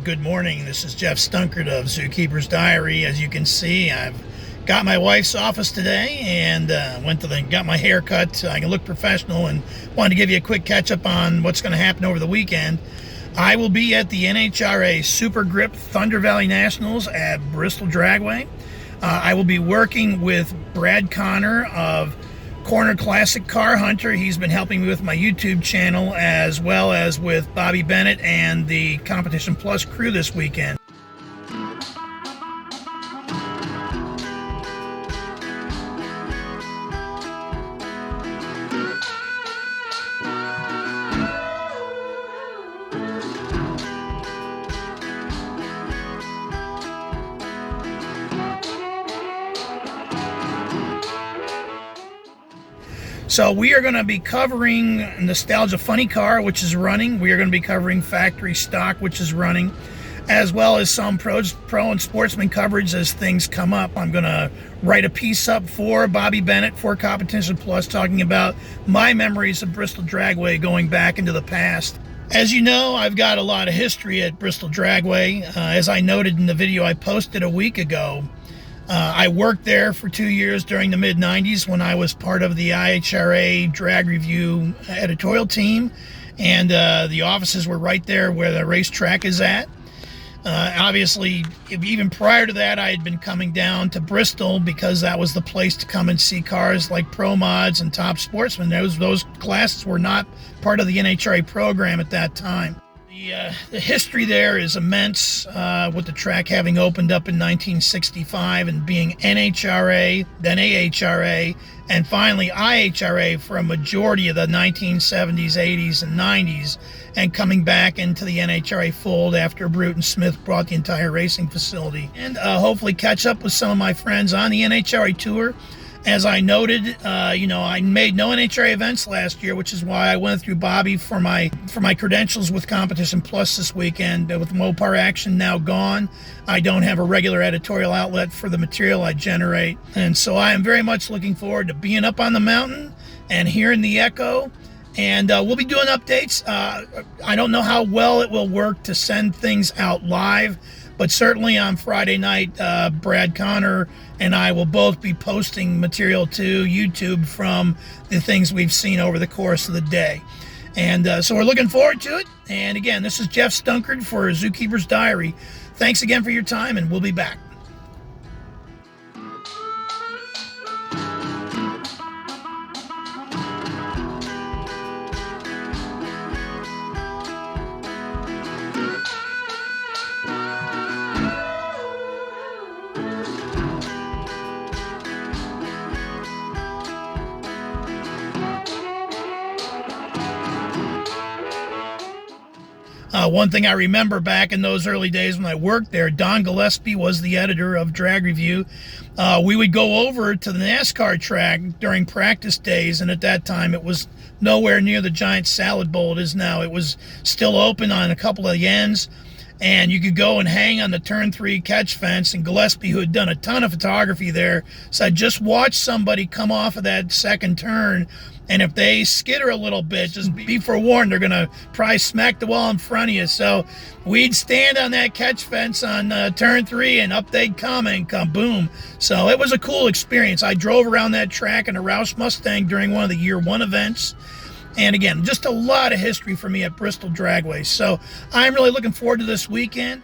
Good morning. This is Jeff Stunkard of Zookeeper's Diary. As you can see, I've got my wife's office today and got my hair cut so I can look professional, and wanted to give you a quick catch up on what's going to happen over the weekend. I will be at the NHRA Supergrip Thunder Valley Nationals at Bristol Dragway. I will be working with Brad Connor of Corner Classic Car Hunter. He's been helping me with my YouTube channel, as well as with Bobby Bennett and the Competition Plus crew this weekend. So we are going to be covering Nostalgia Funny Car, which is running. We are going to be covering Factory Stock, which is running, as well as some pro and sportsman coverage as things come up. I'm going to write a piece up for Bobby Bennett for Competition Plus, talking about my memories of Bristol Dragway going back into the past. As you know, I've got a lot of history at Bristol Dragway. As I noted in the video I posted a week ago, I worked there for 2 years during the mid-90s when I was part of the NHRA Drag Review editorial team, and the offices were right there where the racetrack is at. Obviously, even prior to that, I had been coming down to Bristol because that was the place to come and see cars like Pro Mods and Top Sportsman. Those classes were not part of the NHRA program at that time. The history there is immense, with the track having opened up in 1965 and being NHRA, then AHRA, and finally IHRA for a majority of the 1970s, 80s, and 90s, and coming back into the NHRA fold after Bruton Smith brought the entire racing facility. And hopefully catch up with some of my friends on the NHRA tour. As I noted, I made no NHRA events last year, which is why I went through Bobby for my credentials with Competition Plus this weekend. With Mopar Action now gone, I don't have a regular editorial outlet for the material I generate. And so I am very much looking forward to being up on the mountain and hearing the echo. And we'll be doing updates. I don't know how well it will work to send things out live, but certainly on Friday night, Brad Connor and I will both be posting material to YouTube from the things we've seen over the course of the day. And so we're looking forward to it. And again, this is Jeff Stunkard for Zookeeper's Diary. Thanks again for your time, and we'll be back. One thing I remember back in those early days when I worked there, Don Gillespie was the editor of Drag Review. We would go over to the NASCAR track during practice days, and at that time it was nowhere near the giant salad bowl it is now. It was still open on a couple of the ends, and you could go and hang on the turn 3 catch fence. And Gillespie, who had done a ton of photography there, said just watch somebody come off of that second turn, and if they skitter a little bit, just be forewarned, they're going to probably smack the wall in front of you. So we'd stand on that catch fence on turn 3, and up they'd come, and boom. So it was a cool experience. I drove around that track in a Roush Mustang during one of the year 1 events. And again, just a lot of history for me at Bristol Dragway. So I'm really looking forward to this weekend.